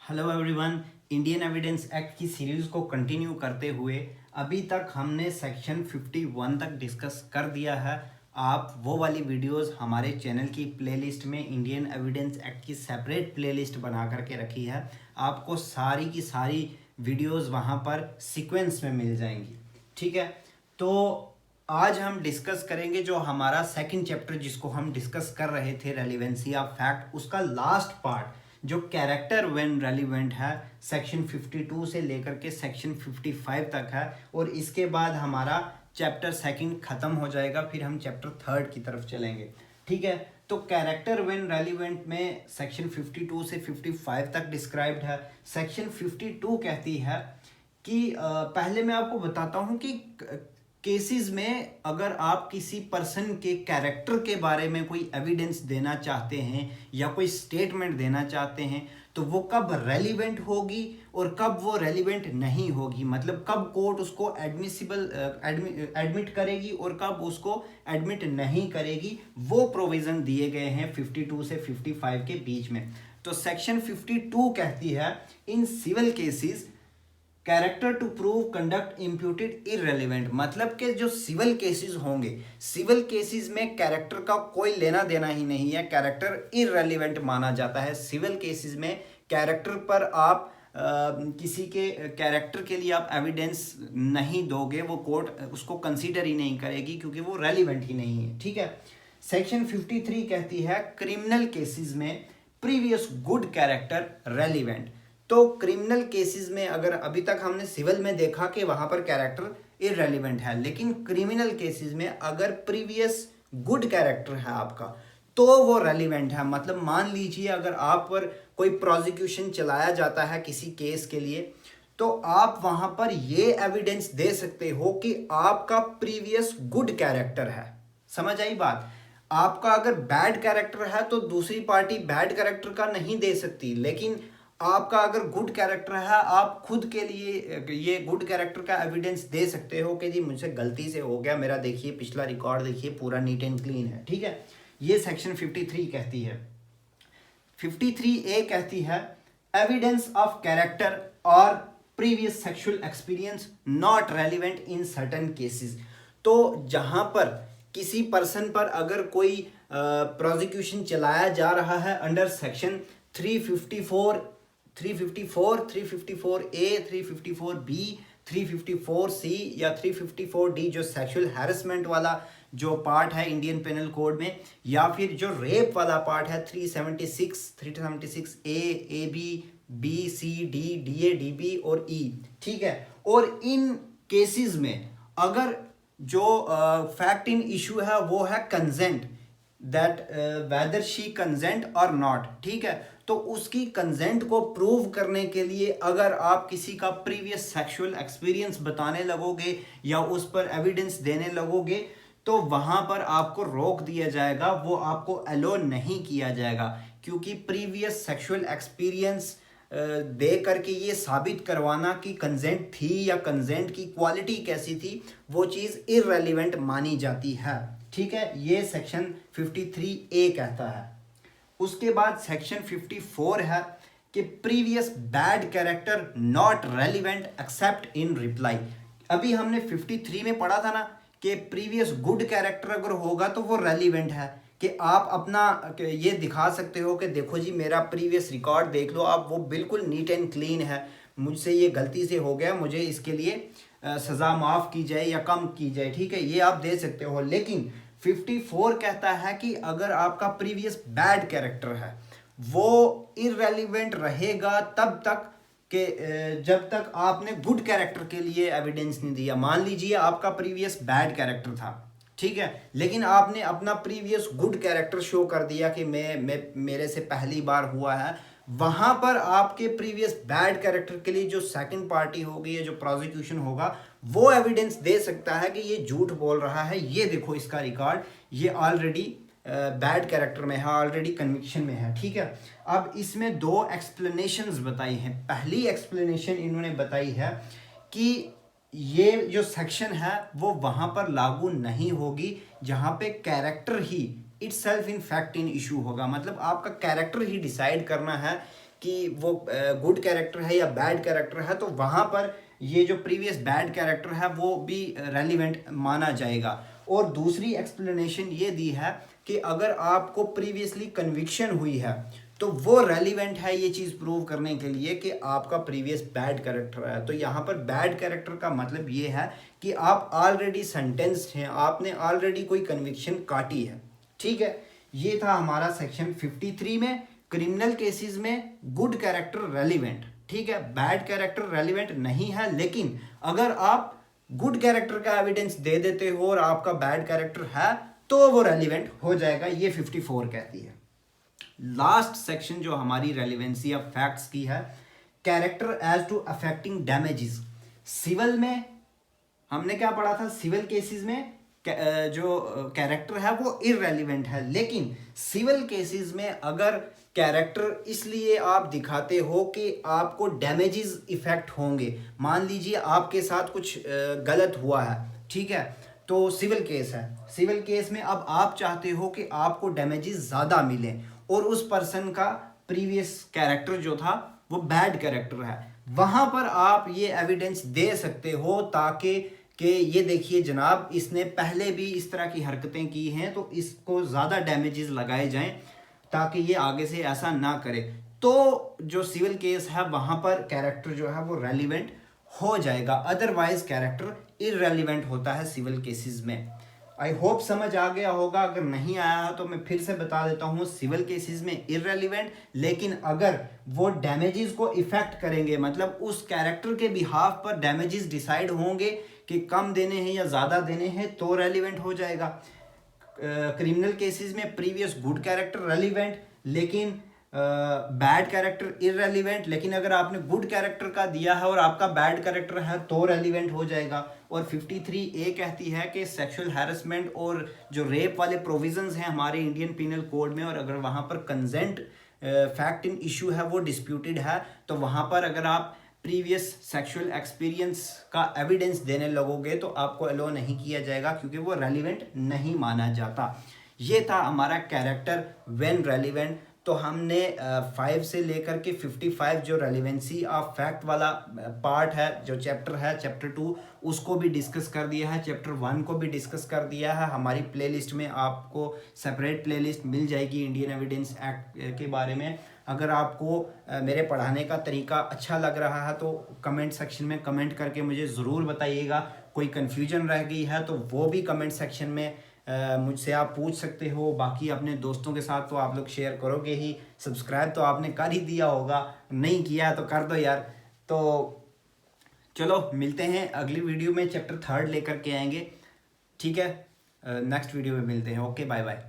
Hello everyone. Indian evidence act की series को continue करते हुए अभी तक हमने सेक्शन 51 तक डिस्कस कर दिया है। आप वो वाली वीडियोस हमारे चैनल की प्लेलिस्ट में इंडियन एविडेंस एक्ट की सेपरेट प्लेलिस्ट बना करके रखी है। आपको सारी की सारी वीडियोस वहाँ पर सीक्वेंस में मिल जाएंगी। ठीक है, तो आज हम डिस्कस करेंगे जो हमारा सेकंड चैप्टर जिसको हम डिस्कस कर रहे थे, रेलिवेंसी ऑफ फैक्ट, उसका लास्ट पार्ट जो कैरेक्टर व्हेन रेलिवेंट है, सेक्शन 52 से लेकर के सेक्शन 55 तक है। और इसके बाद हमारा चैप्टर सेकंड खत्म हो जाएगा, फिर हम चैप्टर थर्ड की तरफ चलेंगे। ठीक है, तो कैरेक्टर व्हेन रेलिवेंट में सेक्शन 52 से 55 तक डिस्क्राइब्ड है। सेक्शन 52 कहती है कि पहले मैं आपको बताता हूं कि केसेस में अगर आप किसी पर्सन के कैरेक्टर के बारे में कोई एविडेंस देना चाहते हैं या कोई स्टेटमेंट देना चाहते हैं तो वो कब रेलिवेंट होगी और कब वो रेलिवेंट नहीं होगी, मतलब कब कोर्ट उसको एडमिसिबल एडमिट करेगी और कब उसको एडमिट नहीं करेगी, वो प्रोविज़न दिए गए हैं 52 से 55 के बीच में। तो सेक्शन 52 कहती है in civil cases character to prove conduct imputed irrelevant, मतलब कि जो सिविल केसेस होंगे, सिविल केसेस में कैरेक्टर का कोई लेना देना ही नहीं है, कैरेक्टर इररेलेवेंट माना जाता है। सिविल केसेस में कैरेक्टर पर आप किसी के कैरेक्टर के लिए आप एविडेंस नहीं दोगे, वो कोर्ट उसको कंसीडर ही नहीं करेगी क्योंकि वो रेलिवेंट ही नहीं है। ठीक है, सेक्शन 53 कहती है क्रिमिनल केसेस में प्रीवियस गुड कैरेक्टर रेलिवेंट। तो क्रिमिनल केसेस में अगर अभी तक हमने सिविल में देखा कि वहां पर कैरेक्टर इररेलेवेंट है, लेकिन क्रिमिनल केसेस में अगर प्रीवियस गुड कैरेक्टर है आपका तो वो रेलिवेंट है। मतलब मान लीजिए अगर आप पर कोई प्रोसिक्यूशन चलाया जाता है किसी केस के लिए, तो आप वहां पर ये एविडेंस दे सकते हो कि आपका प्रीवियस गुड कैरेक्टर है। समझ आई बात? आपका अगर बैड कैरेक्टर है तो दूसरी पार्टी बैड कैरेक्टर का नहीं दे सकती, लेकिन आपका अगर गुड कैरेक्टर है आप खुद के लिए ये गुड कैरेक्टर का एविडेंस दे सकते हो कि जी मुझसे गलती से हो गया, मेरा देखिए पिछला रिकॉर्ड देखिए पूरा नीट एंड क्लीन है। ठीक है, ये सेक्शन 53 कहती है। 53A कहती है एविडेंस ऑफ कैरेक्टर और previous sexual experience not relevant in certain cases. तो जहां पर किसी पर्सन पर अगर कोई प्रोसिक्यूशन चलाया जा रहा है under section 354, 354A, 354B, 354C या 354D, जो सेक्सुअल हैरेसमेंट वाला जो पार्ट है इंडियन पेनल कोड में, या फिर जो रेप वाला पार्ट है 376A, AB, BC, DA, DB और E। ठीक है, और इन केसेस में अगर जो फैक्ट इन इशू है वो है consent, that whether she consent और नॉट। ठीक है, तो उसकी कंसेंट को प्रूव करने के लिए अगर आप किसी का प्रीवियस सेक्सुअल एक्सपीरियंस बताने लगोगे या उस पर एविडेंस देने लगोगे तो वहां पर आपको रोक दिया जाएगा, वो आपको अलो नहीं किया जाएगा, क्योंकि प्रीवियस सेक्सुअल एक्सपीरियंस दे करके ये साबित करवाना कि कंसेंट थी या कंसेंट की क्वालिटी कैसी थी, वो चीज़ इररेलेवेंट मानी जाती है। ठीक है, ये सेक्शन 53A कहता है। उसके बाद सेक्शन 54 है कि previous bad character not relevant accept in reply. अभी हमने 53 में पढ़ा था ना कि प्रीवियस गुड कैरेक्टर अगर होगा तो वो रेलिवेंट है, कि आप अपना ये दिखा सकते हो कि देखो जी मेरा प्रीवियस रिकॉर्ड देख लो आप, वो बिल्कुल नीट एंड क्लीन है, मुझसे ये गलती से हो गया, मुझे इसके लिए सज़ा माफ़ की जाए या कम की जाए। ठीक है, ये आप दे सकते हो। लेकिन 54 कहता है कि अगर आपका प्रीवियस बैड कैरेक्टर है वो इररेलेवेंट रहेगा तब तक कि जब तक आपने गुड कैरेक्टर के लिए एविडेंस नहीं दिया। मान लीजिए आपका प्रीवियस बैड कैरेक्टर था, ठीक है, लेकिन आपने अपना प्रीवियस गुड कैरेक्टर शो कर दिया कि मैं मेरे से पहली बार हुआ है, वहां पर आपके प्रीवियस बैड कैरेक्टर के लिए जो सेकंड पार्टी होगी या जो प्रोसिक्यूशन होगा वो एविडेंस दे सकता है कि ये झूठ बोल रहा है, ये देखो इसका रिकॉर्ड, ये ऑलरेडी बैड कैरेक्टर में है, ऑलरेडी कन्विक्शन में है। ठीक है, अब इसमें दो एक्सप्लेनेशंस बताई हैं। पहली एक्सप्लेनेशन इन्होंने बताई है कि ये जो सेक्शन है वो वहां पर लागू नहीं होगी जहां पे character he itself in fact in issue होगा, मतलब आपका कैरेक्टर ही डिसाइड करना है कि वो गुड कैरेक्टर है या बैड कैरेक्टर है, तो वहाँ पर ये जो प्रीवियस बैड कैरेक्टर है वो भी रेलिवेंट माना जाएगा। और दूसरी एक्सप्लेनेशन ये दी है कि अगर आपको प्रीवियसली कन्विक्शन हुई है तो वो रेलिवेंट है ये चीज़ प्रूव करने के लिए कि आपका प्रीवियस बैड कैरेक्टर है। तो यहाँ पर बैड कैरेक्टर का मतलब ये है कि आप ऑलरेडी सेंटेंस्ड हैं, आपने ऑलरेडी कोई कन्विक्शन काटी है। ठीक है, ये था हमारा सेक्शन 53 में क्रिमिनल केसेस में गुड कैरेक्टर रेलिवेंट। ठीक है, बैड कैरेक्टर रेलिवेंट नहीं है, लेकिन अगर आप गुड कैरेक्टर का एविडेंस दे देते हो और आपका बैड कैरेक्टर है तो वो रेलिवेंट हो जाएगा, ये 54 कहती है। लास्ट सेक्शन जो हमारी रेलिवेंसी ऑफ फैक्ट्स की है, character as to affecting damages. Civil में हमने क्या पढ़ा था, सिविल केसेस में जो कैरेक्टर है वो इररेलिवेंट है, लेकिन सिविल केसेस में अगर कैरेक्टर इसलिए आप दिखाते हो कि आपको डैमेजेस इफेक्ट होंगे, मान लीजिए आपके साथ कुछ गलत हुआ है, ठीक है, तो सिविल केस है, सिविल केस में अब आप चाहते हो कि आपको डैमेजेस ज़्यादा मिले और उस पर्सन का प्रीवियस कैरेक्टर जो था वो बैड कैरेक्टर है, वहाँ पर आप ये एविडेंस दे सकते हो ताकि कि ये देखिए जनाब इसने पहले भी इस तरह की हरकतें की हैं तो इसको ज़्यादा डैमेजेस लगाए जाएं ताकि ये आगे से ऐसा ना करे। तो जो सिविल केस है वहाँ पर कैरेक्टर जो है वो रेलिवेंट हो जाएगा, अदरवाइज कैरेक्टर इररेलिवेंट होता है सिविल केसेस में। आई होप समझ आ गया होगा, अगर नहीं आया है तो मैं फिर से बता देता हूँ, सिविल केसेस में इररेलिवेंट, लेकिन अगर वो डैमेजेस को इफेक्ट करेंगे, मतलब उस कैरेक्टर के बिहाफ पर डैमेजेस डिसाइड होंगे कि कम देने हैं या ज़्यादा देने हैं, तो रेलिवेंट हो जाएगा। क्रिमिनल केसेस में प्रीवियस गुड कैरेक्टर रेलिवेंट, लेकिन बैड कैरेक्टर इररेलिवेंट, लेकिन अगर आपने गुड कैरेक्टर का दिया है और आपका बैड कैरेक्टर है तो रेलिवेंट हो जाएगा। और 53A कहती है कि सेक्सुअल हैरेसमेंट और जो रेप वाले प्रोविजंस हैं हमारे इंडियन पिनल कोड में, और अगर वहाँ पर कंसेंट फैक्ट इन इशू है वो डिस्प्यूटेड है, तो वहाँ पर अगर आप प्रीवियस सेक्सुअल एक्सपीरियंस का एविडेंस देने लगोगे तो आपको अलो नहीं किया जाएगा क्योंकि वो रेलिवेंट नहीं माना जाता। ये था हमारा कैरेक्टर व्हेन रेलिवेंट। तो हमने 5 से लेकर के 55 जो रेलिवेंसी ऑफ फैक्ट वाला पार्ट है, जो चैप्टर है, चैप्टर 2, उसको भी डिस्कस कर दिया है, चैप्टर 1 को भी डिस्कस कर दिया है। हमारी प्लेलिस्ट में आपको सेपरेट प्लेलिस्ट मिल जाएगी इंडियन एविडेंस एक्ट के बारे में। अगर आपको मेरे पढ़ाने का तरीका अच्छा लग रहा है तो कमेंट सेक्शन में कमेंट करके मुझे ज़रूर बताइएगा। कोई कन्फ्यूजन रह गई है तो वो भी कमेंट सेक्शन में मुझसे आप पूछ सकते हो। बाकी अपने दोस्तों के साथ तो आप लोग शेयर करोगे ही। सब्सक्राइब तो आपने कर ही दिया होगा, नहीं किया तो कर दो यार। तो चलो मिलते हैं अगली वीडियो में, चैप्टर 3 लेकर के आएंगे। ठीक है, नेक्स्ट वीडियो में मिलते हैं। Okay, bye bye.